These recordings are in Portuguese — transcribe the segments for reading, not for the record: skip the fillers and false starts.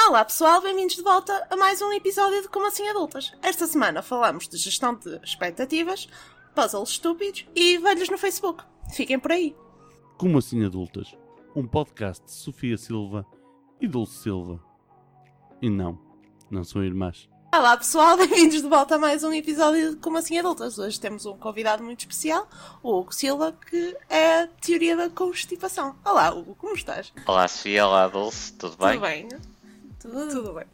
Olá pessoal, bem-vindos de volta a mais um episódio de Como Assim Adultas. Esta semana falamos de gestão de expectativas, puzzles estúpidos e velhos no Facebook. Fiquem por aí. Como Assim Adultas, um podcast de Sofia Silva e Dulce Silva. E não são irmãs. Olá pessoal, bem-vindos de volta a mais um episódio de Como Assim Adultas. Hoje temos um convidado muito especial, o Hugo Silva, que é a teoria da constipação. Olá Hugo, como estás? Olá Sofia, olá Dulce, tudo bem? Tudo bem? Tudo bem.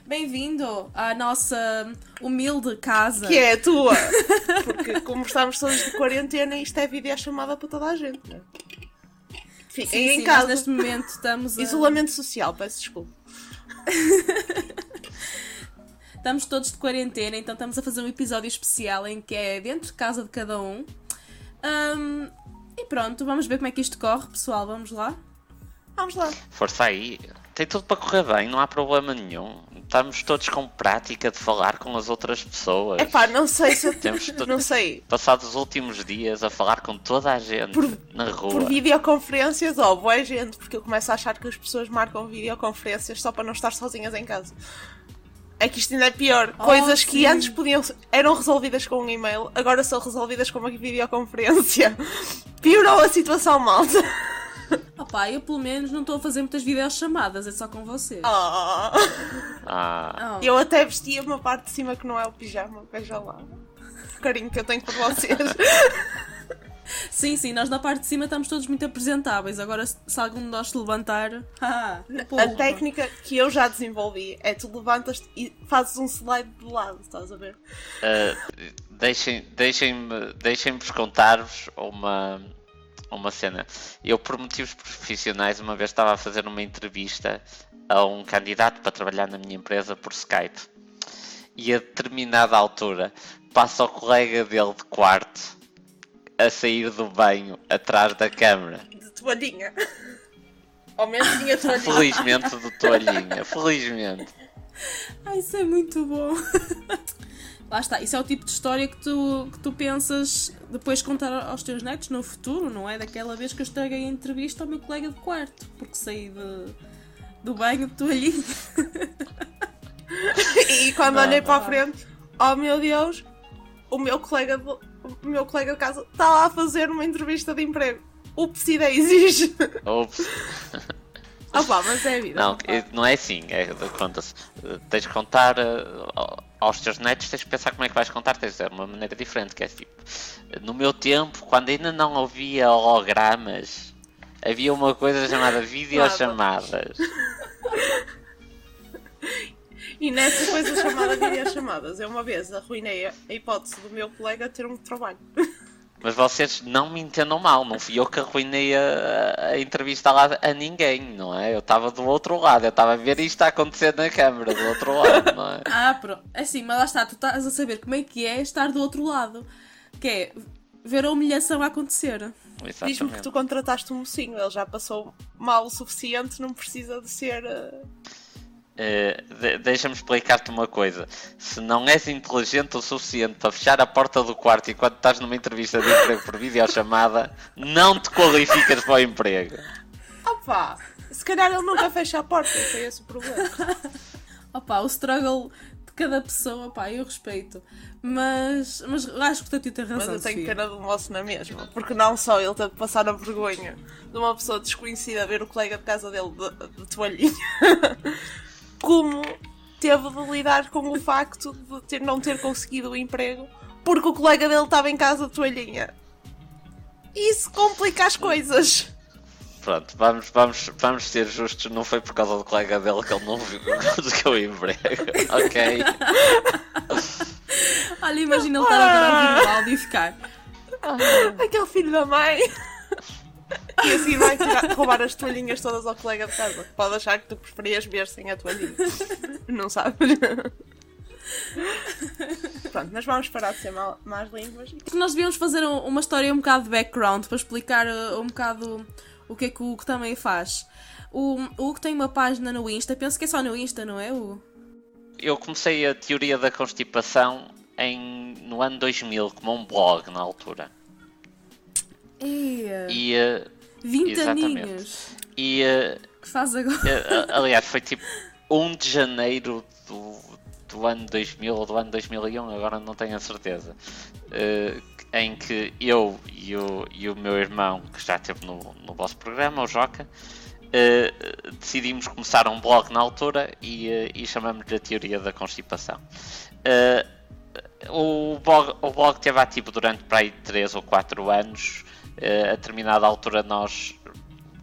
Bem-vindo à nossa humilde casa. Que é a tua! Porque como estamos todos de quarentena, isto é videochamada para toda a gente, não é? Fiquem em Sim, casa. nós neste momento estamos Isolamento social, peço desculpa. Estamos todos de quarentena, então estamos a fazer um episódio especial em que é dentro de casa de cada um. E pronto, vamos ver como é que isto corre, pessoal, vamos lá? Vamos lá. Força aí, tem tudo para correr bem, não há problema nenhum. Estamos todos com prática de falar com as outras pessoas. Epá, não sei se eu... Temos não sei. passado os últimos dias a falar com toda a gente na rua. Por videoconferências, boa gente, porque eu começo a achar que as pessoas marcam videoconferências só para não estar sozinhas em casa. É que isto ainda é pior. Coisas que sim. antes eram resolvidas com um e-mail, agora são resolvidas com uma videoconferência. Piorou a situação, malta. Opá, eu pelo menos não estou a fazer muitas videochamadas, é só com vocês. Ah, Oh. Eu até vestia uma parte de cima que não é o pijama, veja lá. O carinho que eu tenho por vocês. Sim, nós na parte de cima estamos todos muito apresentáveis. Agora, se algum de nós se levantar... A técnica que eu já desenvolvi é tu levantas-te e fazes um slide de lado, estás a ver? Deixem-me contar-vos uma cena. Eu, por motivos profissionais, uma vez estava a fazer uma entrevista a um candidato para trabalhar na minha empresa por Skype. E a determinada altura passa o colega dele de quarto a sair do banho atrás da câmara. De toalhinha. Ao menos tinha toalhinha. Felizmente de toalhinha, felizmente. Ai, isso é muito bom. Lá está, isso é o tipo de história que tu pensas depois contar aos teus netos no futuro, não é? Daquela vez que eu estraguei a entrevista ao meu colega de quarto, porque saí do banho de toalhinha. E quando olhei para a frente, oh meu Deus, o meu colega de casa está lá a fazer uma entrevista de emprego. Upsi daisies. Ops. Mas é a vida. Não é assim, conta-se. Tens de contar aos teus netos, tens de pensar como é que vais contar, tens de dizer de uma maneira diferente, que é tipo, no meu tempo, quando ainda não havia hologramas, havia uma coisa chamada videochamadas. E nessa coisa chamada videochamadas, eu uma vez arruinei a hipótese do meu colega ter um trabalho. Mas vocês não me entendam mal, não fui eu que arruinei a entrevista lá a ninguém, não é? Eu estava do outro lado, eu estava a ver isto a acontecer na câmara do outro lado, não é? Pronto. Assim, mas lá está, tu estás a saber como é que é estar do outro lado. Que é ver a humilhação a acontecer. Exatamente. Diz-me que tu contrataste um mocinho, ele já passou mal o suficiente, não precisa de ser... Deixa-me explicar-te uma coisa. Se não és inteligente o suficiente para fechar a porta do quarto enquanto estás numa entrevista de emprego por videochamada, não te qualificas para o emprego. Se calhar ele nunca fecha a porta, foi esse o problema. O struggle de cada pessoa, eu respeito. Mas acho que tu tens razão. Mas eu tenho Sofia. pena do moço na mesma, porque não só ele teve de passar a vergonha de uma pessoa desconhecida ver o colega de casa dele de toalhinha, como teve de lidar com o facto de não ter conseguido o emprego porque o colega dele estava em casa de toalhinha. Isso complica as coisas. Pronto, vamos ser justos, não foi por causa do colega dele que ele não conseguiu o emprego, ok? Olha, imagina ele estar a ouvir o áudio e ficar. Aquele filho da mãe. E assim vai roubar as toalhinhas todas ao colega de casa. Pode achar que tu preferias ver sem a toalhinha. Não sabes? Pronto, mas vamos parar de ser más línguas. Nós devíamos fazer uma história um bocado de background para explicar um bocado o que é que o Hugo também faz. O Hugo tem uma página no Insta, penso que é só no Insta, não é, Hugo? Eu comecei a teoria da constipação no ano 2000 como um blog na altura. E 20 exatamente. aninhos. E que faz agora? aliás, foi tipo 1 de janeiro do ano 2000 ou do ano 2001, agora não tenho a certeza, em que eu e o meu irmão, que já esteve no vosso programa, o Joca, decidimos começar um blog na altura e chamamos-lhe a teoria da constipação. O blog esteve ativo durante para aí 3 ou 4 anos. A determinada altura nós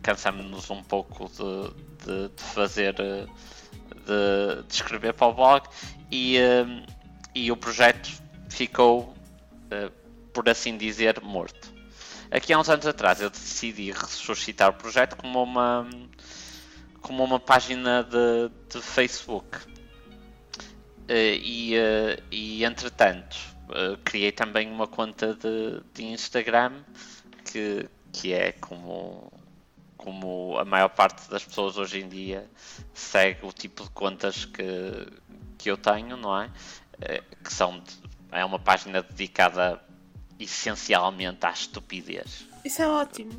cansamos-nos um pouco de fazer, de escrever para o blog e o projeto ficou, por assim dizer, morto. Aqui há uns anos atrás eu decidi ressuscitar o projeto como uma página de Facebook. E entretanto criei também uma conta de Instagram que é como a maior parte das pessoas hoje em dia segue o tipo de contas que eu tenho, não é? É uma página dedicada essencialmente à estupidez. Isso é ótimo.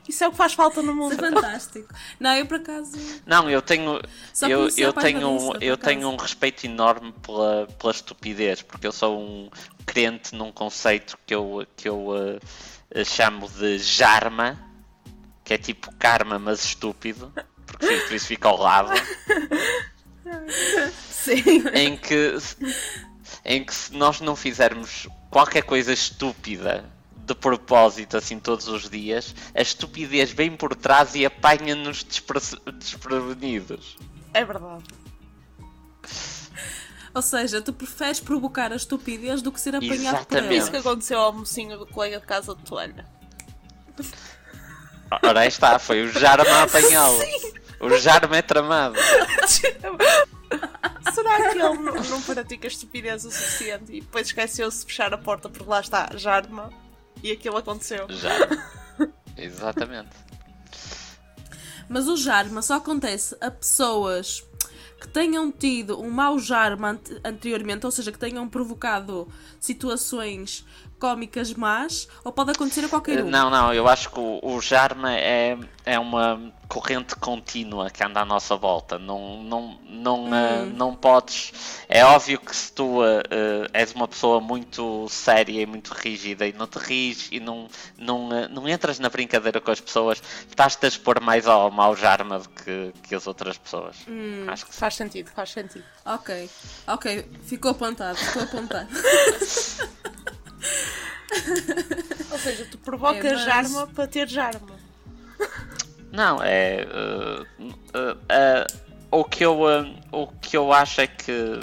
Isso é o que faz falta no mundo. Isso é fantástico. Não, eu por acaso... Não, eu tenho acaso. um respeito enorme pela estupidez, porque eu sou um crente num conceito que eu chamo de jarma, que é tipo karma, mas estúpido, porque por isso fica ao lado. Sim. Em que se nós não fizermos qualquer coisa estúpida de propósito, assim, todos os dias, a estupidez vem por trás e apanha-nos desprevenidos. É verdade. Ou seja, tu preferes provocar a estupidez do que ser apanhado por Exatamente. Isso ela. que aconteceu ao mocinho do colega de casa de toalha. Ora, aí está, foi o Jarma a apanhá-lo. O Jarma é tramado. Será que ele não pratica estupidez o suficiente e depois esqueceu-se de fechar a porta porque lá está, Jarma, e aquilo aconteceu? Jarma. Exatamente. Mas o jarma só acontece a pessoas que tenham tido um mau jarma anteriormente, ou seja, que tenham provocado situações cómicas más, ou pode acontecer a qualquer um. Não, eu acho que o Jarma é uma corrente contínua que anda à nossa volta. Não podes. É óbvio que se tu és uma pessoa muito séria e muito rígida e não te rires e não entras na brincadeira com as pessoas, estás-te a expor mais ao mau Jarma do que as outras pessoas. Acho que Faz sentido. Ok, ficou apontado. Ou seja, tu provocas mas- Jarma para ter Jarma. não, o que eu acho é que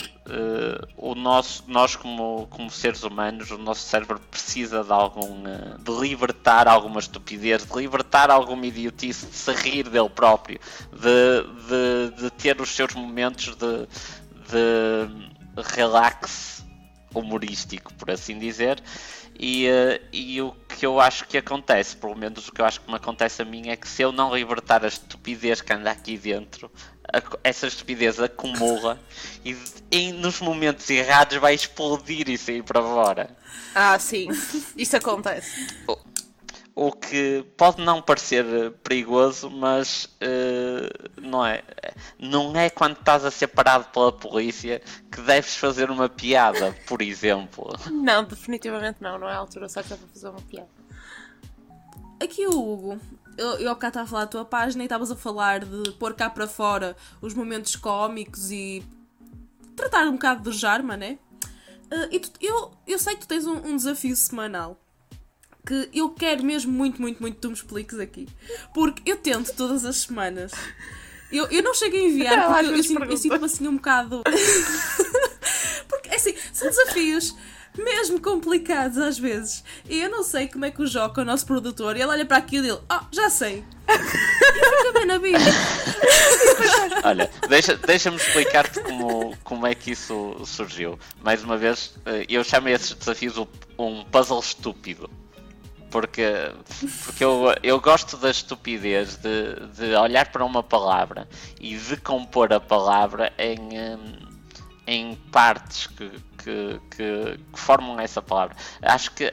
nós como seres humanos, o nosso cérebro precisa de libertar alguma estupidez, de libertar alguma idiotice, de se rir dele próprio, de ter os seus momentos de relax humorístico, por assim dizer. E o que eu acho que acontece, pelo menos o que eu acho que me acontece a mim, é que se eu não libertar a estupidez que anda aqui dentro, essa estupidez acumula e nos momentos errados vai explodir e sair para fora. Ah, sim. Isso acontece. O que pode não parecer perigoso, mas não é quando estás a ser parado pela polícia que deves fazer uma piada, por exemplo. Não, definitivamente não é a altura certa para fazer uma piada. Aqui o Hugo, eu cá estava a falar da tua página e estavas a falar de pôr cá para fora os momentos cómicos e tratar um bocado do jarma, né? Eu sei que tu tens um desafio semanal que eu quero mesmo muito que tu me expliques aqui. Porque eu tento todas as semanas. Eu não chego a enviar Ela às porque vezes eu pergunta. sinto-me assim um bocado... Porque, assim, são desafios mesmo complicados às vezes. E eu não sei como é que o Joca, o nosso produtor, ele olha para aquilo e ele... já sei. E fica bem na vida. Olha, deixa-me explicar-te como é que isso surgiu. Mais uma vez, eu chamo esses desafios um puzzle estúpido. Porque eu gosto da estupidez de olhar para uma palavra e de compor a palavra em partes que formam essa palavra. Acho que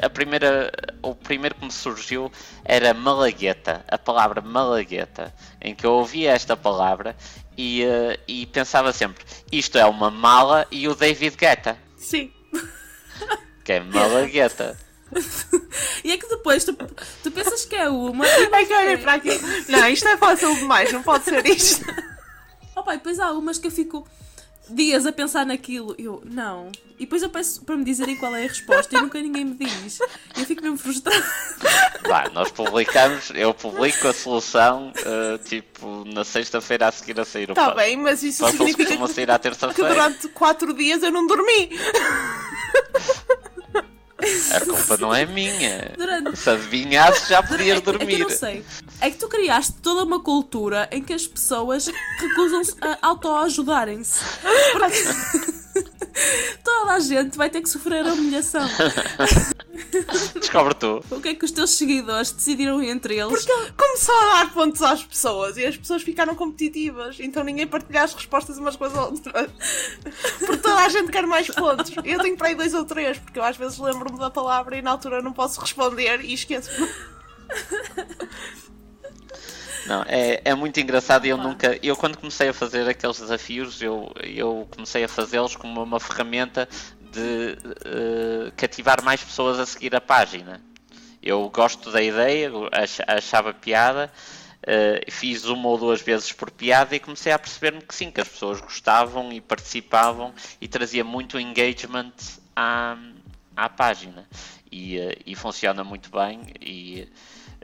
o primeiro que me surgiu era malagueta, a palavra malagueta, em que eu ouvia esta palavra e pensava sempre, isto é uma mala e o David Guetta, Sim. que é malagueta. E é que depois tu pensas que é uma. É que olha para aquilo. Não, isto é fácil demais, não pode ser isto. Opa, e depois há umas que eu fico dias a pensar naquilo. Eu, não. E depois eu peço para me dizerem qual é a resposta e nunca ninguém me diz. E eu fico mesmo frustrada. Nós publicamos, eu publico a solução tipo na sexta-feira a seguir a sair o Está puzzle. bem, mas isso Só que eles significa costumam sair à que terça-feira. durante 4 dias eu não dormi. A culpa não é minha. Durante- Se adivinhasse já podias É que eu dormir. não sei. É que tu criaste toda uma cultura em que as pessoas recusam-se a autoajudarem-se. Porque toda a gente vai ter que sofrer a humilhação. Descobre tu. O que é que os teus seguidores decidiram entre eles? Porque ele começou a dar pontos às pessoas e as pessoas ficaram competitivas. Então ninguém partilha as respostas umas com as outras. Porque toda a gente quer mais pontos. Eu tenho para aí 2 ou 3, porque eu às vezes lembro-me da palavra e na altura não posso responder e esqueço-me. Não, é muito engraçado e eu quando comecei a fazer aqueles desafios, eu comecei a fazê-los como uma ferramenta de cativar mais pessoas a seguir a página. Eu gosto da ideia, achava piada, fiz 1 ou 2 vezes por piada e comecei a perceber-me que sim, que as pessoas gostavam e participavam e trazia muito engagement à página. E funciona muito bem e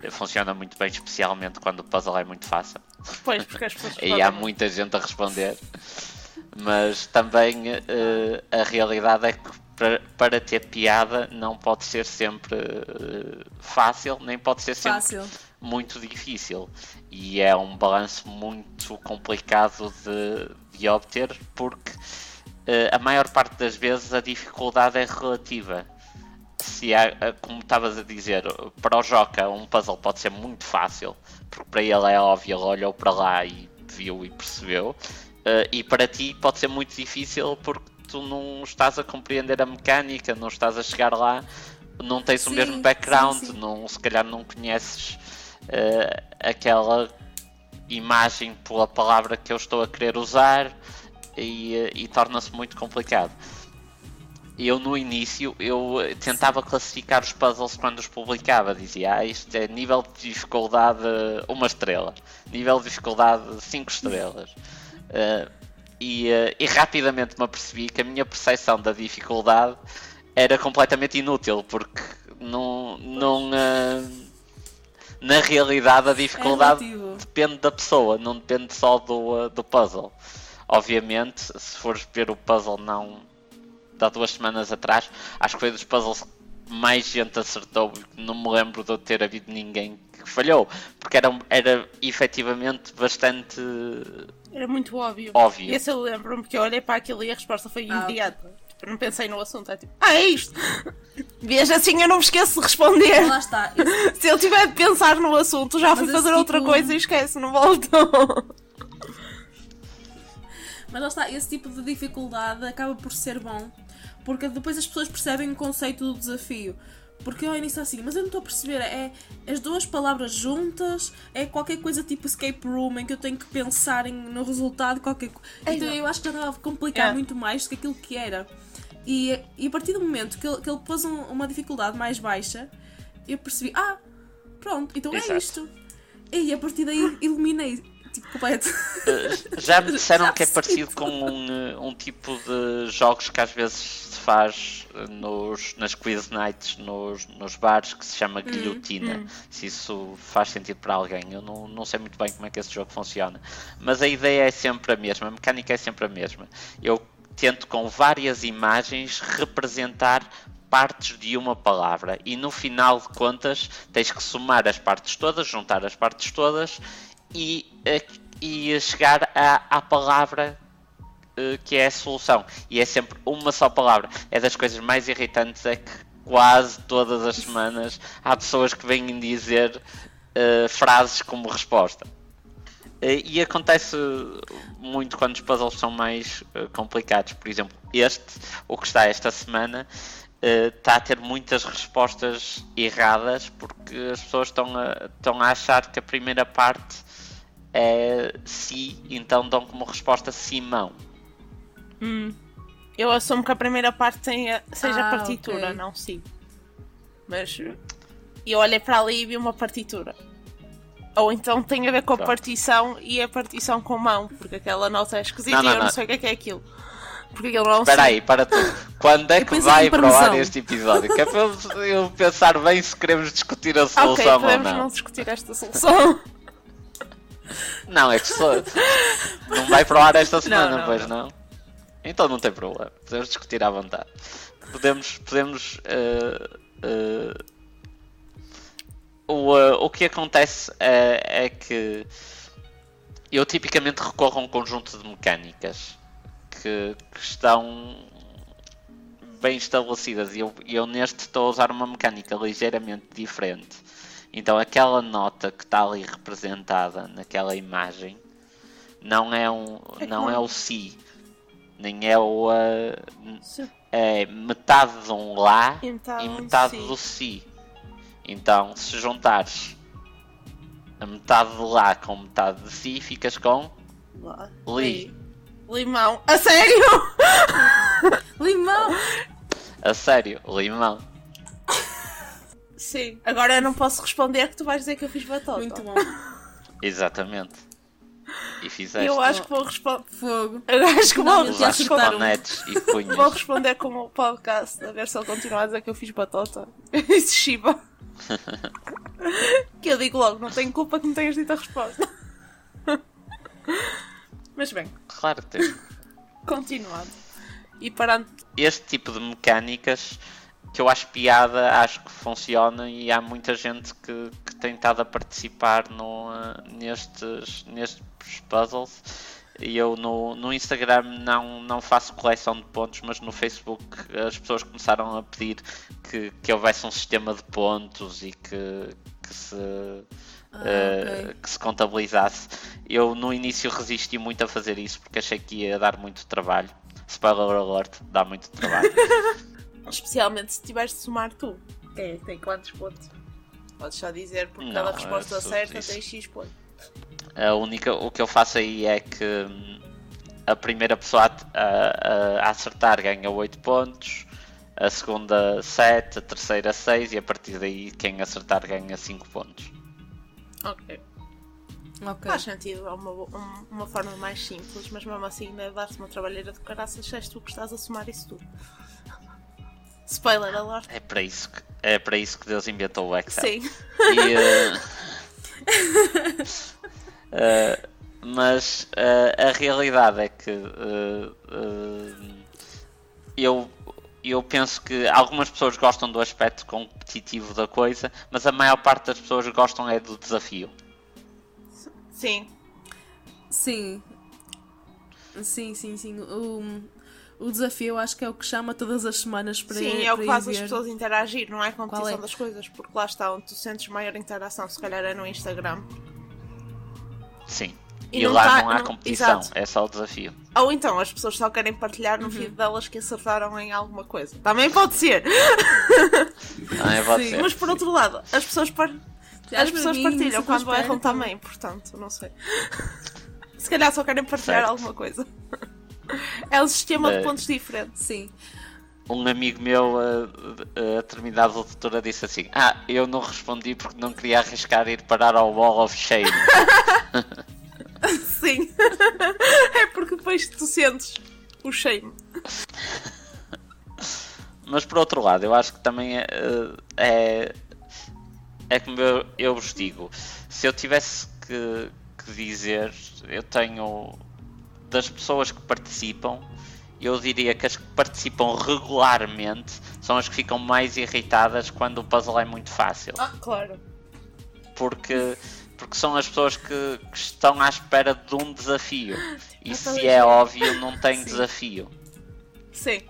funciona muito bem, especialmente quando o puzzle é muito fácil. Pois, porque as pessoas E há muita gente a responder. Mas também a realidade é que para ter piada não pode ser sempre fácil, nem pode ser sempre Fácil. muito difícil. E é um balanço muito complicado de obter, porque a maior parte das vezes a dificuldade é relativa. Se há, como estavas a dizer, para o Joca um puzzle pode ser muito fácil, porque para ele é óbvio, ele olhou para lá e viu e percebeu, e para ti pode ser muito difícil porque tu não estás a compreender a mecânica, não estás a chegar lá, não tens o mesmo background, sim. se calhar não conheces aquela imagem pela palavra que eu estou a querer usar e torna-se muito complicado. Eu no início eu tentava classificar os puzzles quando os publicava, dizia isto é nível de dificuldade 1 estrela, nível de dificuldade 5 estrelas, e rapidamente me apercebi que a minha percepção da dificuldade era completamente inútil, porque na realidade a dificuldade depende da pessoa, não depende só do puzzle. Obviamente, se fores ver o puzzle há 2 semanas atrás, acho que foi dos puzzles que mais gente acertou, não me lembro de ter havido ninguém que falhou, porque era efetivamente bastante... Era muito óbvio. Óbvio. Esse eu lembro-me, porque eu olhei para aquilo e a resposta foi imediata. Tipo, não pensei no assunto, é tipo, é isto! Vês assim, eu não me esqueço de responder. Lá está. Se eu tiver de pensar no assunto, já fui Mas fazer esse outra tipo- coisa e esquece, não volto. Mas lá está, esse tipo de dificuldade acaba por ser bom, porque depois as pessoas percebem o conceito do desafio. Porque ao início assim, mas eu não estou a perceber, é as 2 palavras juntas, é qualquer coisa tipo escape room em que eu tenho que pensar no resultado, qualquer coisa. Então eu acho que já estava a complicar muito mais do que aquilo que era. E a partir do momento que ele pôs uma dificuldade mais baixa, eu percebi, pronto, então Exato. é isto. E a partir daí eliminei, tipo, completo. Já me disseram que é parecido com um tipo de jogos que às vezes se faz nas quiz nights, nos bares, que se chama guilhotina. Se isso faz sentido para alguém, eu não sei muito bem como é que esse jogo funciona. Mas a ideia é sempre a mesma, a mecânica é sempre a mesma. Eu tento com várias imagens representar partes de uma palavra e no final de contas tens que somar as partes todas, juntar as partes todas e chegar à palavra que é a solução. E é sempre uma só palavra. É das coisas mais irritantes, é que quase todas as semanas há pessoas que vêm dizer frases como resposta. E acontece muito quando os puzzles são mais complicados. Por exemplo, o que está esta semana, está a ter muitas respostas erradas porque as pessoas estão a achar que a primeira parte é si, então dão como resposta Simão. Eu assumo que a primeira parte seja Ah, partitura, ok. não sim. Mas eu olhei para ali e vi uma partitura. Ou então tem a ver com a Pronto. partição e a partição com mão, porque aquela nota é esquisita Não, e eu não não. sei o que é aquilo. Porque aquilo não é um Espera sim. aí, para tudo. Quando é Eu que pensei vai em para o ar parmesão. este episódio? Que é para eu pensar bem se queremos discutir a Ok, solução ou podemos não. não discutir esta solução. Não, é que não vai para o ar esta semana, não, pois não? Então não tem problema. Podemos discutir à vontade. Podemos o que acontece é que eu tipicamente recorro a um conjunto de mecânicas que estão bem estabelecidas e eu neste estou a usar uma mecânica ligeiramente diferente. Então aquela nota que está ali representada naquela imagem não é o si, nem é o é metade de um lá Então, e metade si. do si. Então se juntares a metade de lá com metade de si, ficas com li. Limão. A sério? Limão! A sério, limão. Sim. Agora eu não posso responder que tu vais dizer que eu fiz batota. Muito bom. Exatamente. E fizeste. Eu acho que vou responder. Fogo. Eu acho que vou Finalmente Usaste acertaram. cotonetes e Vou punhas. responder com o podcast, a ver se ele continua a dizer que eu fiz batota. Eu disse Shiba. Que eu digo logo, não tenho culpa que me tenhas dito a resposta. Mas bem, Claro que tem. continuando. E parando. Este tipo de mecânicas que eu acho piada, acho que funciona e há muita gente que tem estado a participar nestes puzzles. E eu no Instagram não faço coleção de pontos, mas no Facebook as pessoas começaram a pedir que houvesse um sistema de pontos e que se contabilizasse. Eu no início resisti muito a fazer isso porque achei que ia dar muito trabalho. Spoiler alert, dá muito trabalho. Especialmente se tiveres de somar tu. Tem quantos pontos? Podes só dizer, porque Não, cada resposta isso- certa isso- tem X pontos. O que eu faço aí é que a primeira pessoa a acertar ganha 8 pontos, a segunda 7, a terceira 6 e a partir daí quem acertar ganha 5 pontos. Ok. Ok. Faz sentido, é uma forma mais simples, mas mesmo assim deve dar-se uma trabalheira de caraças se és tu que estás a somar isso tudo. Spoiler alert. É para isso que Deus inventou o Excel. Sim. Mas a realidade é que eu penso que algumas pessoas gostam do aspecto competitivo da coisa, mas a maior parte das pessoas gostam é do desafio. Sim. Sim. O desafio acho que é o que chama todas as semanas para Sim, ir, é o que para ir faz as ver. pessoas interagir, não é a Qual competição é? das coisas, porque lá está onde tu sentes maior interação, se calhar é no Instagram. Sim. E E não lá tá- não há não- competição, exato. é só o desafio. Ou então as pessoas só querem partilhar no feed delas que acertaram em alguma coisa. Também pode ser. Pode Sim, ser. Mas por outro lado, as pessoas, Já as pessoas para mim, partilham sou quando esperta. erram também, portanto, não sei. Se calhar só querem partilhar Certo. alguma coisa. É um sistema de É. pontos diferente. Sim. Um amigo meu a determinada doutora disse assim: eu não respondi porque não queria arriscar ir parar ao Wall of Shame. Sim. É porque depois tu sentes o shame. Mas por outro lado, eu acho que também é como eu vos digo, se eu tivesse que dizer, eu tenho das pessoas que participam, eu diria que as que participam regularmente são as que ficam mais irritadas quando o puzzle é muito fácil. Claro. Porque são as pessoas que estão à espera de um desafio. E Então, se é óbvio, não tem Sim. desafio. Sim.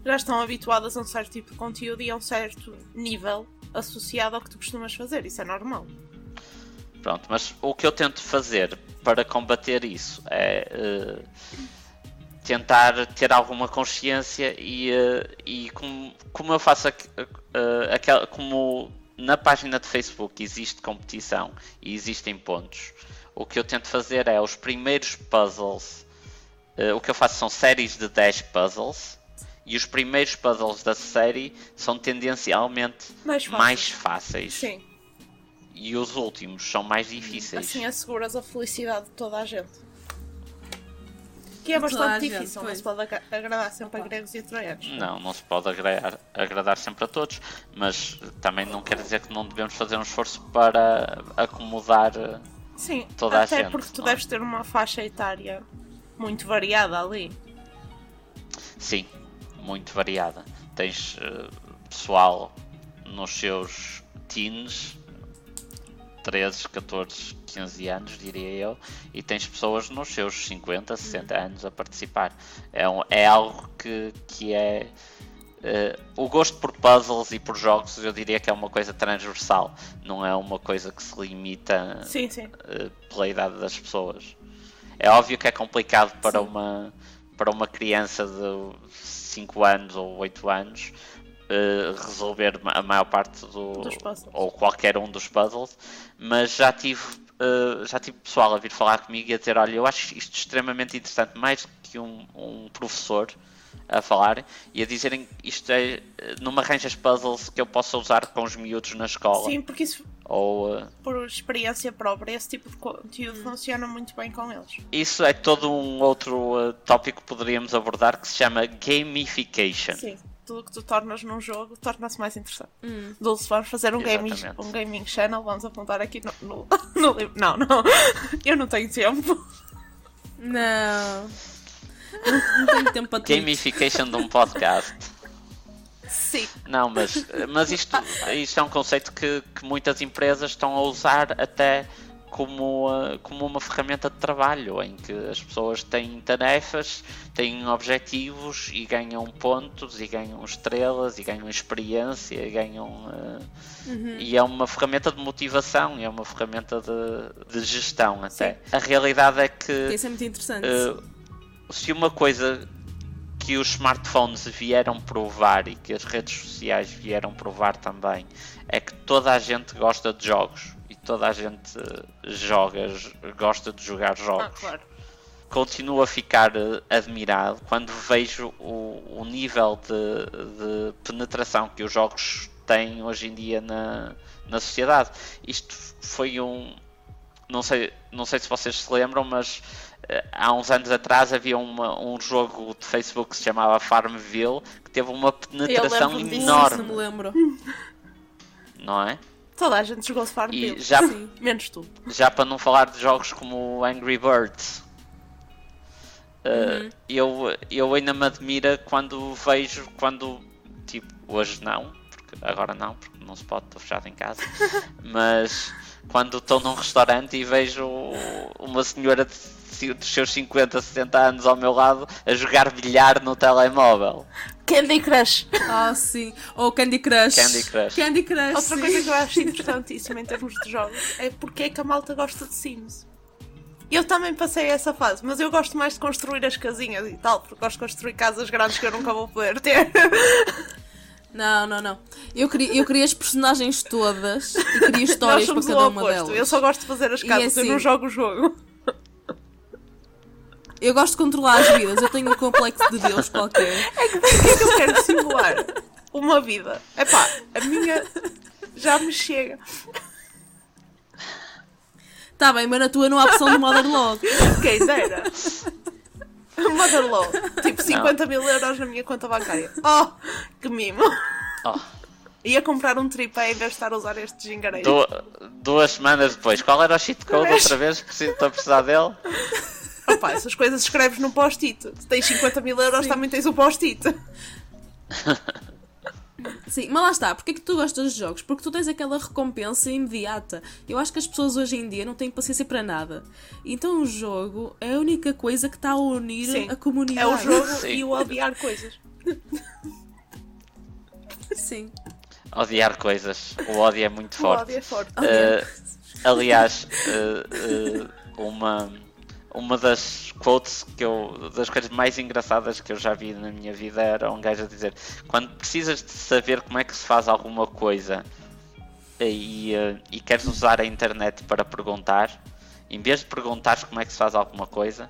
Já estão habituadas a um certo tipo de conteúdo e a um certo nível associado ao que tu costumas fazer. Isso é normal. Pronto, mas o que eu tento fazer para combater isso é tentar ter alguma consciência e como eu faço como na página de Facebook existe competição e existem pontos, o que eu tento fazer é os primeiros puzzles. O que eu faço são séries de 10 puzzles. E os primeiros puzzles da série são tendencialmente mais fáceis. Sim. E os últimos são mais difíceis. Assim asseguras a felicidade de toda a gente. Que é bastante difícil, não se pode agradar sempre a gregos e troianos. Não se pode agradar sempre a todos, mas também não quer dizer que não devemos fazer um esforço para acomodar toda a gente. Até porque tu deves ter uma faixa etária muito variada ali. Sim, muito variada. Tens pessoal nos seus teens, 13, 14, 15 anos, diria eu, e tens pessoas nos seus 50, 60 anos a participar. É algo que é... o gosto por puzzles e por jogos, eu diria que é uma coisa transversal, não é uma coisa que se limita pela idade das pessoas. É óbvio que é complicado para uma criança de 5 anos ou 8 anos resolver a maior parte dos puzzles, ou qualquer um dos puzzles, mas já tive pessoal a vir falar comigo e a dizer: olha, eu acho isto extremamente interessante, mais que um professor a falar e a dizerem isto não me arranjas puzzles que eu possa usar com os miúdos na escola. Sim, porque isso, por experiência própria, esse tipo de conteúdo funciona muito bem com eles. Isso é todo um outro tópico que poderíamos abordar, que se chama gamification. Sim, tudo que tu tornas num jogo torna-se mais interessante. Dulce, vamos fazer um gaming channel, vamos apontar aqui no livro. Não, eu não tenho tempo. Não tenho tempo para tudo. Gamification de um podcast. Sim. Não, mas isto é um conceito que muitas empresas estão a usar até como uma ferramenta de trabalho, em que as pessoas têm tarefas, têm objetivos e ganham pontos, e ganham estrelas, e ganham experiência, e ganham... E é uma ferramenta de motivação, e é uma ferramenta de gestão até. Sim. A realidade é que... Isso é muito interessante. Se uma coisa que os smartphones vieram provar e que as redes sociais vieram provar também é que toda a gente gosta de jogos e toda a gente gosta de jogar jogos. Claro. Continuo a ficar admirado quando vejo o nível de penetração que os jogos têm hoje em dia na sociedade. Isto foi não sei se vocês se lembram, mas há uns anos atrás havia um jogo de Facebook que se chamava Farmville, que teve uma penetração enorme. Não me lembro. Não é? Toda a gente jogou Farmville. Sim. Menos tu. Já para não falar de jogos como Angry Birds. Eu ainda me admira quando vejo, tipo, hoje não, porque agora não se pode, estou fechado em casa, mas quando estou num restaurante e vejo uma senhora dos seus 50, 60 anos ao meu lado a jogar bilhar no telemóvel. Candy Crush. Sim. Ou Candy Crush. Outra coisa que eu acho interessantíssima em termos de jogos é porque é que a malta gosta de Sims. Eu também passei essa fase, mas eu gosto mais de construir as casinhas e tal, porque gosto de construir casas grandes que eu nunca vou poder ter. Não. Eu queria as personagens todas e queria histórias para cada uma delas. Eu só gosto de fazer as casas, eu não jogo o jogo. Eu gosto de controlar as vidas, eu tenho um complexo de Deus qualquer. É que porque é que eu quero simular uma vida? Epá, a minha já me chega. Tá bem, mas na tua não há opção de Motherlode. Quem dera. Motherlode. Tipo 50 mil euros na minha conta bancária. Oh, que mimo. Ia comprar um tripé em vez de estar a usar este gingareiro. 2 semanas depois. Qual era o cheat code outra vez? Estou a precisar dele. Opa, essas coisas escreves num post-it. Se tens 50 mil euros, sim, também tens um post-it. Sim, mas lá está, porque é que tu gostas de jogos? Porque tu tens aquela recompensa imediata. Eu acho que as pessoas hoje em dia não têm paciência para nada. Então o jogo é a única coisa que está a unir, sim, a comunidade. É o jogo, sim, e o odiar coisas. Sim. Odiar coisas. O ódio é muito forte. O ódio é forte. Aliás, uma das quotes das coisas mais engraçadas que eu já vi na minha vida era um gajo a dizer: quando precisas de saber como é que se faz alguma coisa e queres usar a internet para perguntar, em vez de perguntares como é que se faz alguma coisa,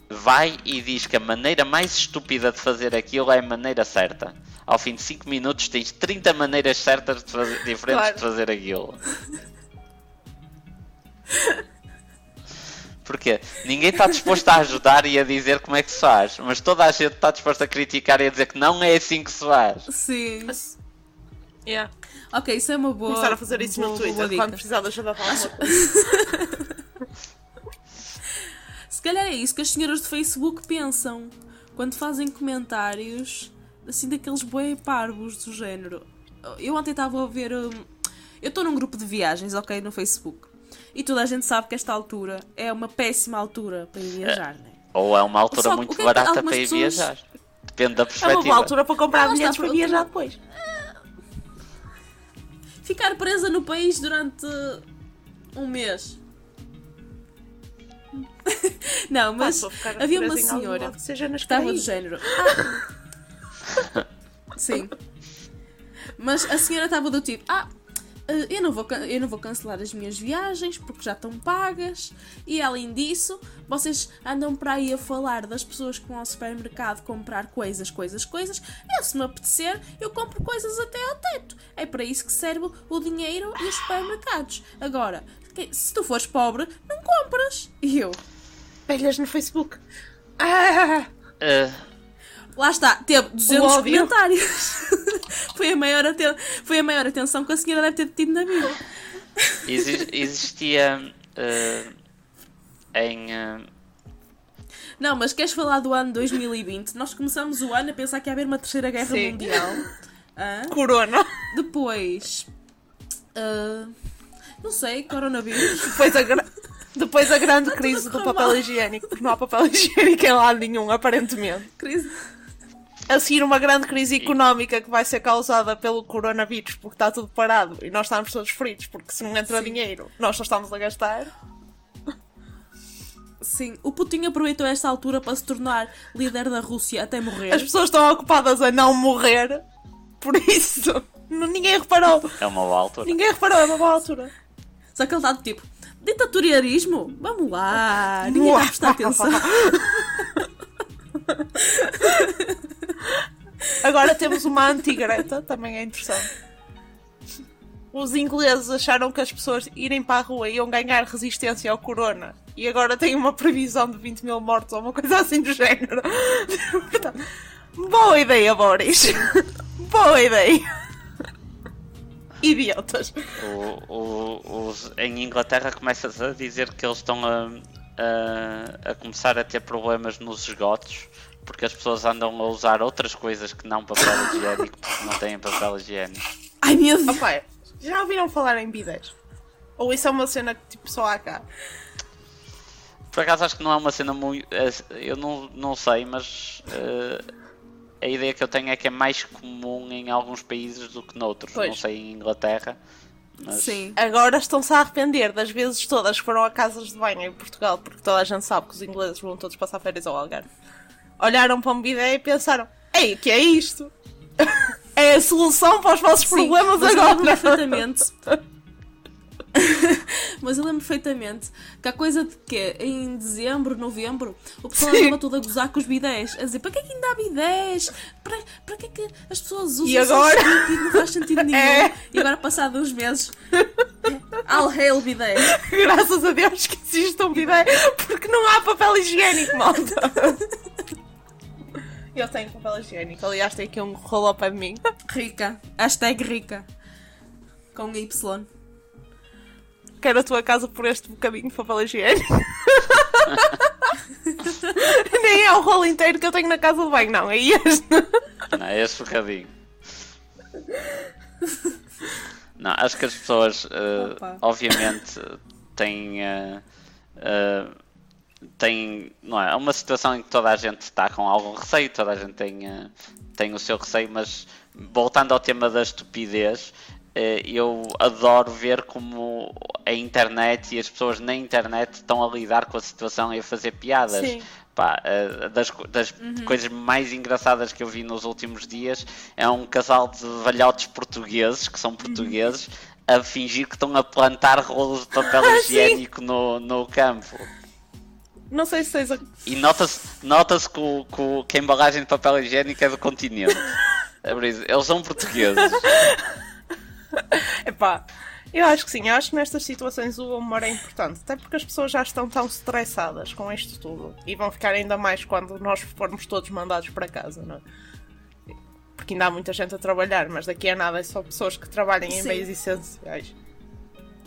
vai e diz que a maneira mais estúpida de fazer aquilo é a maneira certa. Ao fim de 5 minutos tens 30 maneiras certas de fazer, diferentes Claro. de fazer aquilo. Porque ninguém está disposto a ajudar e a dizer como é que se faz, mas toda a gente está disposta a criticar e a dizer que não é assim que se faz. Sim. Yeah. Ok, isso é uma boa. Começar a fazer isso no boa Twitter dica. quando precisar de ajuda para alguma coisa. Se calhar é isso que as senhoras de Facebook pensam quando fazem comentários assim daqueles bué parvos do género. Eu ontem estava a ver. Eu estou num grupo de viagens, ok, no Facebook. E toda a gente sabe que esta altura é uma péssima altura para ir viajar, não é? Ou é uma altura Só que muito o que é que barata algumas para ir pessoas- viajar. Depende da É uma perspectiva. boa altura para comprar Lá está, bilhetes para pronto. viajar depois. Ficar presa no país durante um mês. Não, mas Vou ficar havia uma presa em algum senhora lado que seja nas que estava do Caraíbas. género. Sim. Mas a senhora estava do tipo, eu não vou cancelar as minhas viagens porque já estão pagas e além disso, vocês andam para aí a falar das pessoas que vão ao supermercado comprar coisas. Eu, se me apetecer, eu compro coisas até ao teto. É para isso que serve o dinheiro e os supermercados. Agora, se tu fores pobre, não compras. E eu... Velhas no Facebook. Ah, Lá está, teve 200 ódio. comentários. foi a maior atenção que a senhora deve ter tido na vida. Existia em. Não, mas queres falar do ano 2020? Nós começamos o ano a pensar que ia haver uma terceira guerra Sim. mundial. Hã? Corona. Depois... não sei, coronavírus. Depois a grande crise tudo a do correr papel mal. higiênico, porque não há papel higiênico em lado nenhum, aparentemente. Crise. A seguir uma grande crise económica que vai ser causada pelo coronavírus, porque está tudo parado e nós estamos todos fritos, porque se não entra dinheiro, nós só estamos a gastar. Sim, o Putin aproveitou esta altura para se tornar líder da Rússia até morrer. As pessoas estão ocupadas a não morrer, por isso ninguém reparou. É uma boa altura. Ninguém reparou, é uma boa altura. Só que ele está do tipo, ditatoriarismo? Vamos lá, ninguém vai prestar atenção. Agora temos uma anti-Greta, também é interessante. Os ingleses acharam que as pessoas irem para a rua iam ganhar resistência ao corona e agora têm uma previsão de 20 mil mortos ou uma coisa assim do género. Portanto, boa ideia, Boris. Boa ideia. Idiotas. Em Inglaterra começa-se a dizer que eles estão a começar a ter problemas nos esgotos porque as pessoas andam a usar outras coisas que não papel higiênico porque não têm papel higiênico. Ai, meu Deus. Opa, já ouviram falar em bidés? Ou isso é uma cena que tipo só há cá? Por acaso acho que não é uma cena muito... Eu não sei, mas a ideia que eu tenho é que é mais comum em alguns países do que noutros. Pois. Não sei em Inglaterra, mas... Sim. Agora estão-se a arrepender das vezes todas que foram a casas de banho em Portugal, porque toda a gente sabe que os ingleses vão todos passar férias ao Algarve. Olharam para um bidé e pensaram: ei, o que é isto? É a solução para os vossos problemas mas eu lembro agora. perfeitamente. Mas eu lembro perfeitamente que a coisa de que em dezembro, novembro, o pessoal Sim. andava todo a gozar com os bidés, a dizer para que é que ainda há bidés? Para que é que as pessoas usam? E agora? Sem sentido, não faz sentido nenhum. É. E agora, passado uns meses, all hail bidés. Graças a Deus que existe um bidé, porque não há papel higiênico, malta. Eu tenho papel higiênico, aliás, tem aqui um rolo ao pé de mim. Rica. Hashtag rica. Com Y. Quero a tua casa por este bocadinho de papel higiênico. Nem é o rolo inteiro que eu tenho na casa de banho, não, é este. Não, é esse bocadinho. Não, acho que as pessoas, Opa. obviamente, têm, não é uma situação em que toda a gente está com algum receio, toda a gente tem o seu receio, mas voltando ao tema da estupidez, eu adoro ver como a internet e as pessoas na internet estão a lidar com a situação e a fazer piadas. Sim. Pá, das coisas mais engraçadas que eu vi nos últimos dias é um casal de velhotes portugueses, que são portugueses, a fingir que estão a plantar rolos de papel higiênico no campo. Não sei se tens a... E nota-se que a embalagem de papel higiênico é do continente. É por isso, eles são portugueses. Epá, eu acho que sim, eu acho que nestas situações o humor é importante, até porque as pessoas já estão tão estressadas com isto tudo e vão ficar ainda mais quando nós formos todos mandados para casa, não é? Porque ainda há muita gente a trabalhar, mas daqui a nada é só pessoas que trabalhem em meios essenciais.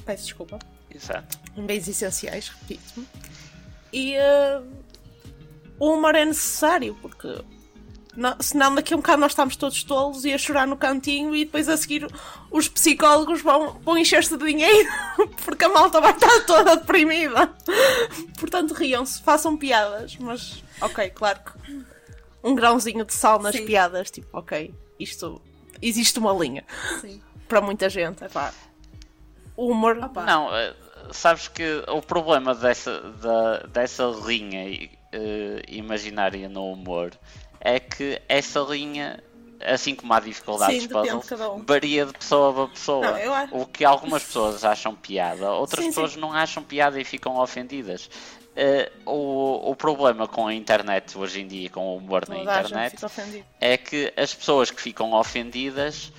Peço desculpa. Exato. Em meios essenciais, repito-me. E o humor é necessário, porque senão daqui a um bocado nós estamos todos tolos e a chorar no cantinho e depois a seguir os psicólogos vão encher-se de dinheiro porque a malta vai estar toda deprimida. Portanto, riam-se, façam piadas, mas ok, claro que um grãozinho de sal nas piadas, tipo, ok, isto existe uma linha. Sim. Para muita gente, epá. O humor... Não, sabes que o problema dessa linha imaginária no humor é que essa linha, assim como há dificuldades de puzzle, varia de pessoa para pessoa. O que algumas pessoas acham piada, outras pessoas não acham piada e ficam ofendidas. O problema com a internet hoje em dia, com o humor na internet, é que as pessoas que ficam ofendidas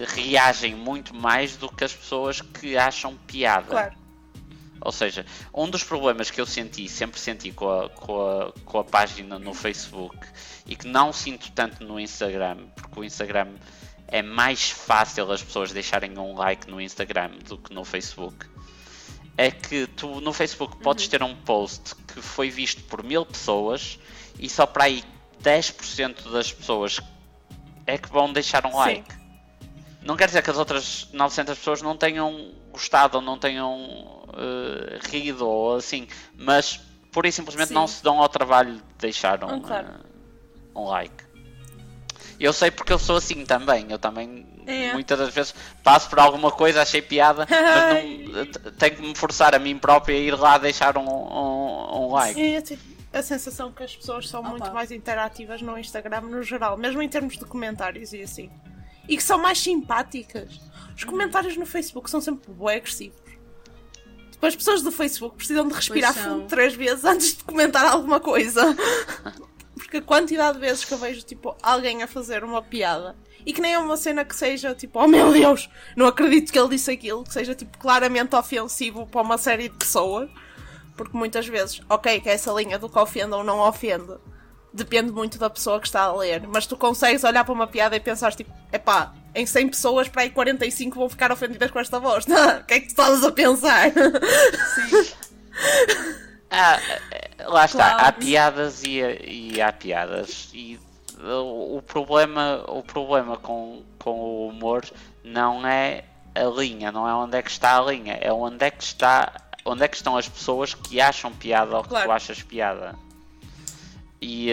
reagem muito mais do que as pessoas que acham piada. Claro. Ou seja, um dos problemas que eu sempre senti com a página no Facebook e que não sinto tanto no Instagram, porque o Instagram é mais fácil as pessoas deixarem um like no Instagram do que no Facebook, é que tu no Facebook podes ter um post que foi visto por 1000 pessoas e só para aí 10% das pessoas é que vão deixar um like. Não quer dizer que as outras 900 pessoas não tenham gostado ou não tenham rido ou assim, mas pura e simplesmente não se dão ao trabalho de deixar um like. Eu sei porque eu sou assim também. Eu também muitas das vezes passo por alguma coisa, achei piada, mas não, tenho que me forçar a mim própria a ir lá deixar um like. Eu tenho a sensação que as pessoas são muito mais interativas no Instagram no geral, mesmo em termos de comentários e assim. E que são mais simpáticas. Os comentários no Facebook são sempre bué agressivos. Tipo, as pessoas do Facebook precisam de respirar fundo 3 vezes antes de comentar alguma coisa. Porque a quantidade de vezes que eu vejo, tipo, alguém a fazer uma piada e que nem é uma cena que seja, tipo, oh meu Deus, não acredito que ele disse aquilo, que seja, tipo, claramente ofensivo para uma série de pessoas. Porque muitas vezes, ok, que essa linha do que ofende ou não ofende depende muito da pessoa que está a ler, mas tu consegues olhar para uma piada e pensar, tipo, epá, em 100 pessoas, para aí 45 vão ficar ofendidas com esta voz. O que é que tu estás a pensar? Sim. Lá está, há piadas e há piadas. E o problema com o humor não é a linha, não é onde é que está a linha, é onde é que estão as pessoas que acham piada ou que tu achas piada. E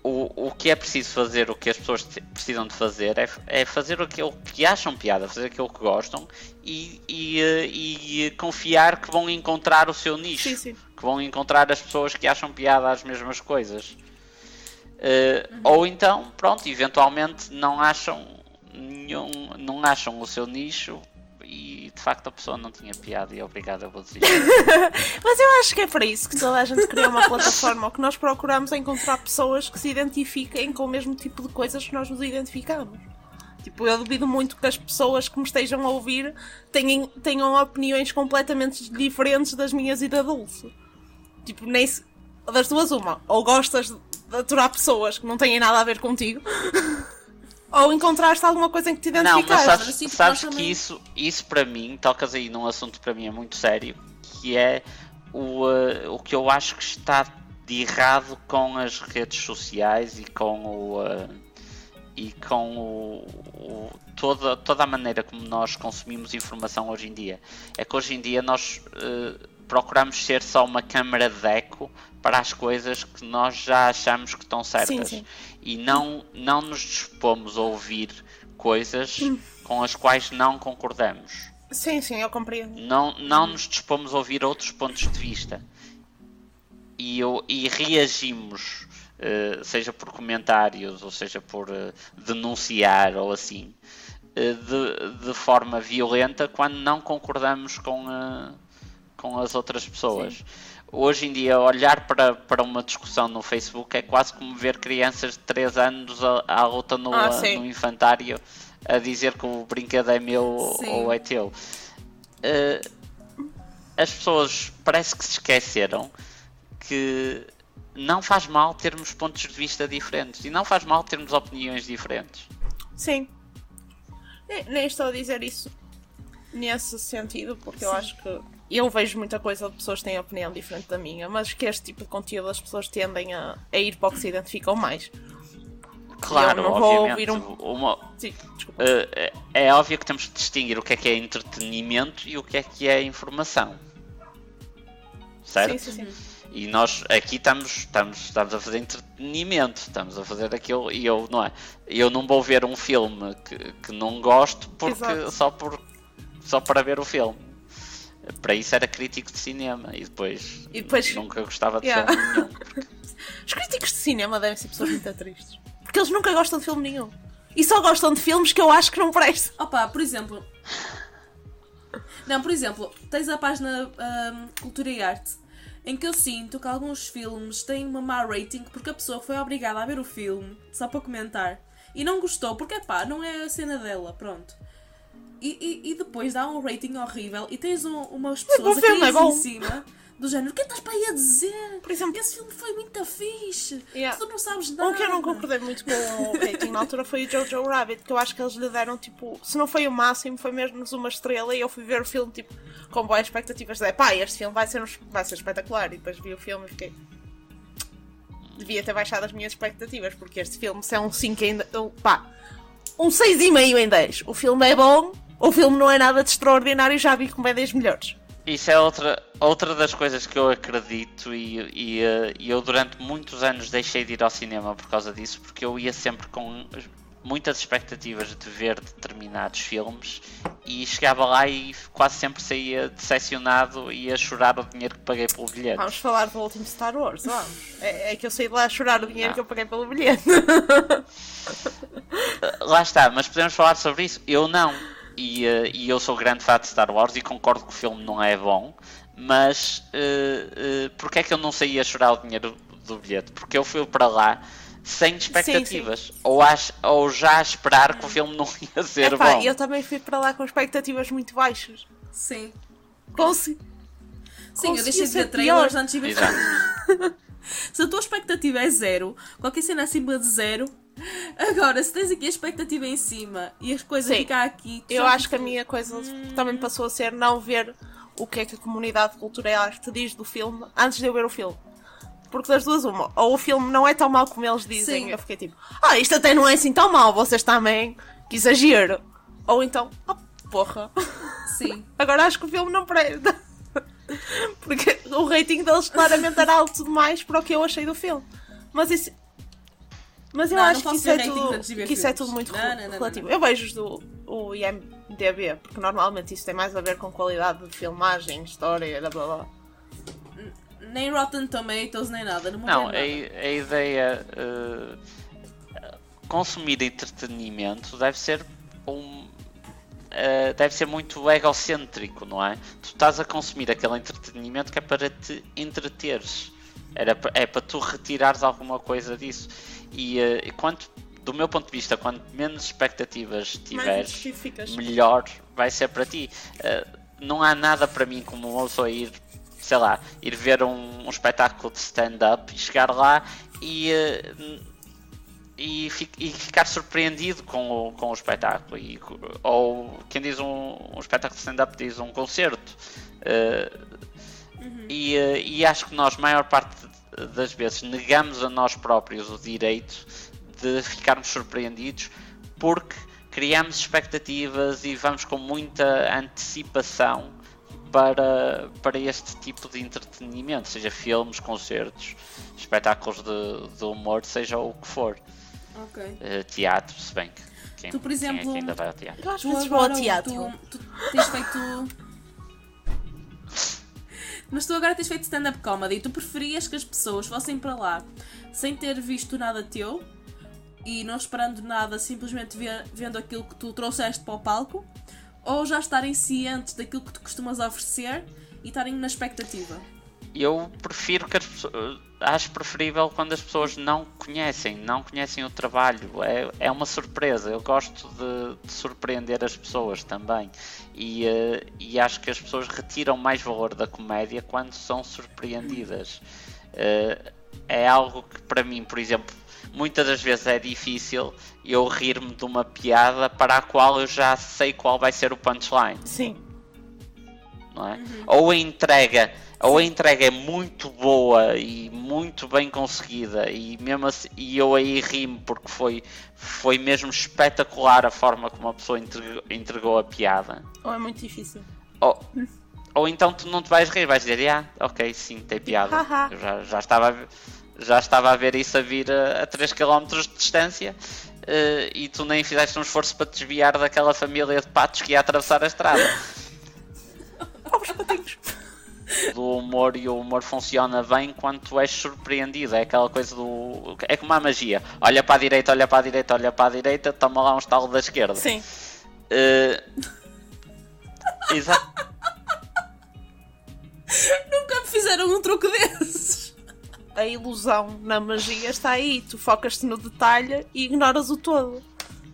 o que é preciso fazer, o que as pessoas precisam de fazer é fazer aquilo que acham piada, fazer aquilo que gostam e confiar que vão encontrar o seu nicho, que vão encontrar as pessoas que acham piada às mesmas coisas. Ou então, pronto, eventualmente não acham o seu nicho e de facto a pessoa não tinha piada e obrigado, eu vou dizer. Mas eu acho que é para isso que toda a gente cria uma plataforma, que nós procuramos encontrar pessoas que se identifiquem com o mesmo tipo de coisas que nós nos identificamos. Tipo, eu duvido muito que as pessoas que me estejam a ouvir tenham opiniões completamente diferentes das minhas e da Dulce. Tipo, nem se... das duas uma, ou gostas de aturar pessoas que não têm nada a ver contigo, ou encontraste alguma coisa em que te identificaste. Não, mas sabes que isso para mim, tocas aí num assunto para mim é muito sério, que é o que eu acho que está de errado com as redes sociais e toda a maneira como nós consumimos informação hoje em dia. É que hoje em dia nós procuramos ser só uma câmara de eco para as coisas que nós já achamos que estão certas. Sim. E não nos dispomos a ouvir coisas com as quais não concordamos. Sim, eu compreendo. Não nos dispomos a ouvir outros pontos de vista. e reagimos, seja por comentários ou seja por denunciar ou assim, de forma violenta quando não concordamos com as outras pessoas. Sim. Hoje em dia, olhar para uma discussão no Facebook é quase como ver crianças de 3 anos à luta no infantário a dizer que o brinquedo é meu Sim. ou é teu. As pessoas parece que se esqueceram que não faz mal termos pontos de vista diferentes e não faz mal termos opiniões diferentes. Sim. Nem estou a dizer isso nesse sentido, porque Sim. eu acho que eu vejo muita coisa de pessoas que têm opinião diferente da minha, mas que este tipo de conteúdo as pessoas tendem a ir para o que se identificam mais. Claro, obviamente. Sim, é óbvio que temos de distinguir o que é entretenimento e o que é informação. Certo? Sim. E nós aqui estamos a fazer entretenimento, estamos a fazer aquilo e eu não vou ver um filme que não gosto porque só para ver o filme. Para isso era crítico de cinema e depois nunca gostava de filme nenhum. Os críticos de cinema devem ser pessoas muito tristes, porque eles nunca gostam de filme nenhum e só gostam de filmes que eu acho que não prestam. Opa, por exemplo, tens a página Cultura e Arte, em que eu sinto que alguns filmes têm uma má rating porque a pessoa foi obrigada a ver o filme só para comentar e não gostou porque não é a cena dela, pronto. E depois dá um rating horrível e tens umas pessoas aqui em cima do género, o que estás para aí a dizer? Por exemplo, esse filme foi muito fixe, tu não sabes nada. O que eu não concordei muito com o rating na altura foi o Jojo Rabbit, que eu acho que eles lhe deram tipo, se não foi o máximo, foi mesmo uma estrela, e eu fui ver o filme tipo com boas expectativas de este filme vai ser espetacular, e depois vi o filme e fiquei, devia ter baixado as minhas expectativas, porque este filme, se é um 5 ainda, um 6,5 em 10, o filme é bom, o filme não é nada de extraordinário, já vi comédias melhores. Isso é outra das coisas que eu acredito e eu durante muitos anos deixei de ir ao cinema por causa disso, porque eu ia sempre com muitas expectativas de ver determinados filmes e chegava lá e quase sempre saía decepcionado e a chorar o dinheiro que paguei pelo bilhete. Vamos falar do último Star Wars, vamos. É que eu saí de lá a chorar o dinheiro que eu paguei pelo bilhete. Lá está, mas podemos falar sobre isso? Eu não. E eu sou grande fã de Star Wars e concordo que o filme não é bom, mas porque é que eu não saí a chorar o dinheiro do bilhete? Porque eu fui para lá sem expectativas, sim. Ou já a esperar que o filme não ia ser bom. Eu também fui para lá com expectativas muito baixas. Sim. Sim, eu deixei de ver trailers antes de ver filmes. Se a tua expectativa é 0, qualquer cena acima de 0. Agora, se tens aqui a expectativa em cima e as coisas ficam aqui... Eu acho que a minha coisa também passou a ser não ver o que é que a comunidade de cultura e arte diz do filme antes de eu ver o filme. Porque das duas uma, ou o filme não é tão mau como eles dizem, eu fiquei tipo, isto até não é assim tão mau, vocês também, que exagero. Ou então, porra. Sim. Agora acho que o filme não presta. Porque o rating deles claramente era alto demais para o que eu achei do filme. Mas eu acho que isso é tudo muito relativo. Eu vejo o IMDb, porque normalmente isso tem mais a ver com qualidade de filmagem, história, blá blá blá. Nem Rotten Tomatoes, nem nada. Não, a ideia... consumir entretenimento deve ser muito egocêntrico, não é? Tu estás a consumir aquele entretenimento que é para te entreteres. É para tu retirares alguma coisa disso. E do meu ponto de vista, quanto menos expectativas tiveres, melhor vai ser para ti. Não há nada para mim como uma pessoa ir ver um espetáculo de stand-up e chegar lá e ficar surpreendido com o espetáculo. Ou quem diz um espetáculo de stand-up diz um concerto. E acho que nós, maior parte das vezes, negamos a nós próprios o direito de ficarmos surpreendidos porque criamos expectativas e vamos com muita antecipação para este tipo de entretenimento, seja filmes, concertos, espetáculos de humor, seja o que for. Teatro, se bem que tu, por exemplo, quem ainda vai ao teatro? Eu acho que vou ao teatro. Tu tens feito... Mas tu agora tens feito stand-up comedy e tu preferias que as pessoas fossem para lá sem ter visto nada teu e não esperando nada, simplesmente vendo aquilo que tu trouxeste para o palco, ou já estarem cientes daquilo que tu costumas oferecer e estarem na expectativa? Eu prefiro que as pessoas... Acho preferível quando as pessoas não conhecem o trabalho. É uma surpresa. Eu gosto de surpreender as pessoas também. E acho que as pessoas retiram mais valor da comédia quando são surpreendidas. É algo que para mim, por exemplo, muitas das vezes é difícil eu rir-me de uma piada para a qual eu já sei qual vai ser o punchline. Sim. Não é? Ou a entrega é muito boa e muito bem conseguida e mesmo assim, e eu aí rimo porque foi mesmo espetacular a forma como a pessoa entregou a piada. Ou é muito difícil. Ou então tu não te vais rir, vais dizer, ok, sim, tem piada. Eu já estava a ver isso a vir a 3 km de distância e tu nem fizeste um esforço para te desviar daquela família de patos que ia atravessar a estrada. Do humor, e o humor funciona bem quando tu és surpreendido. É aquela coisa do... É como a magia. Olha para a direita, olha para a direita, olha para a direita, toma lá um estalo da esquerda. Sim. Exato. Nunca me fizeram um truque desses. A ilusão na magia está aí. Tu focas-te no detalhe e ignoras o todo.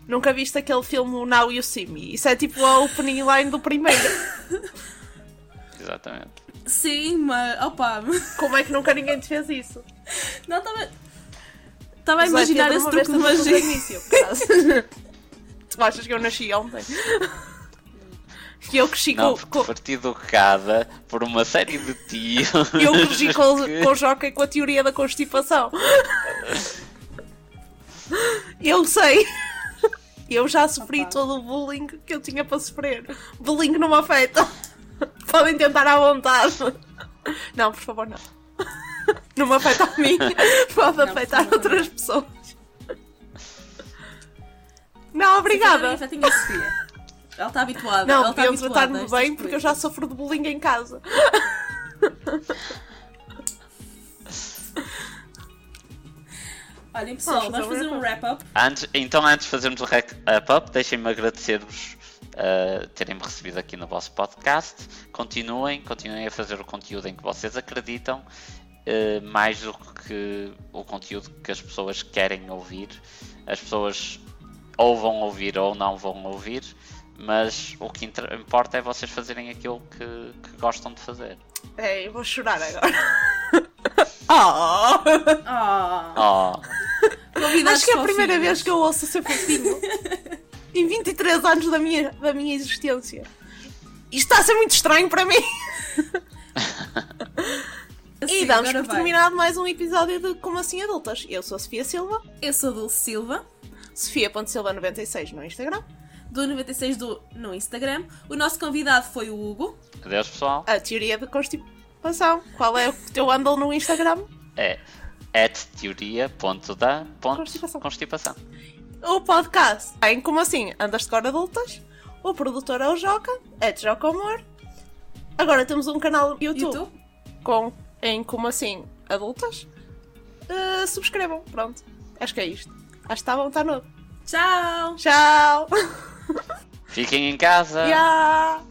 Nunca viste aquele filme Now You See Me? Isso é tipo a opening line do primeiro. Exatamente. Sim, mas... Opa... Como é que nunca ninguém te fez isso? Não, estava a imaginar esse truque de magia. Tu achas que eu nasci ontem? Que eu cresci não, com... Parti educada por uma série de tios. Eu cresci com o Joca e com a teoria da constipação. Eu sei. Eu já sofri todo o bullying que eu tinha para sofrer. Bullying não me afeta. Podem tentar à vontade. Não, por favor, não. Não me afeta a mim. Pode afetar outras pessoas. Não, obrigada. Afetem a Sofia. Ela está habituada. Não, deviam tratar-me bem porque eu já sofro de bullying em casa. Olhem pessoal, vamos fazer um wrap-up. Antes de fazermos o wrap-up, deixem-me agradecer-vos terem-me recebido aqui no vosso podcast. Continuem a fazer o conteúdo em que vocês acreditam, mais do que o conteúdo que as pessoas querem ouvir. As pessoas ou vão ouvir ou não vão ouvir, mas o que importa é vocês fazerem aquilo que gostam de fazer. Eu vou chorar agora. Acho que é a primeira vez que eu ouço ser fofinho. Em 23 anos da minha existência. Isto está a ser muito estranho para mim. E damos por terminado mais um episódio de Como Assim Adultas. Eu sou a Sofia Silva. Eu sou a Dulce Silva. Sofia.silva96 no Instagram. Do 96 no Instagram. O nosso convidado foi o Hugo. Adeus, pessoal. A teoria de constipação. Qual é o teu handle no Instagram? É @teoria.da.constipação. O podcast em Como Assim _adultas. O produtor é o Joca, @JocaAmor. Agora temos um canal no YouTube em Como Assim Adultas. Subscrevam, pronto. Acho que é isto. Acho que está bom, está novo. Tchau! Tchau! Fiquem em casa. Yeah.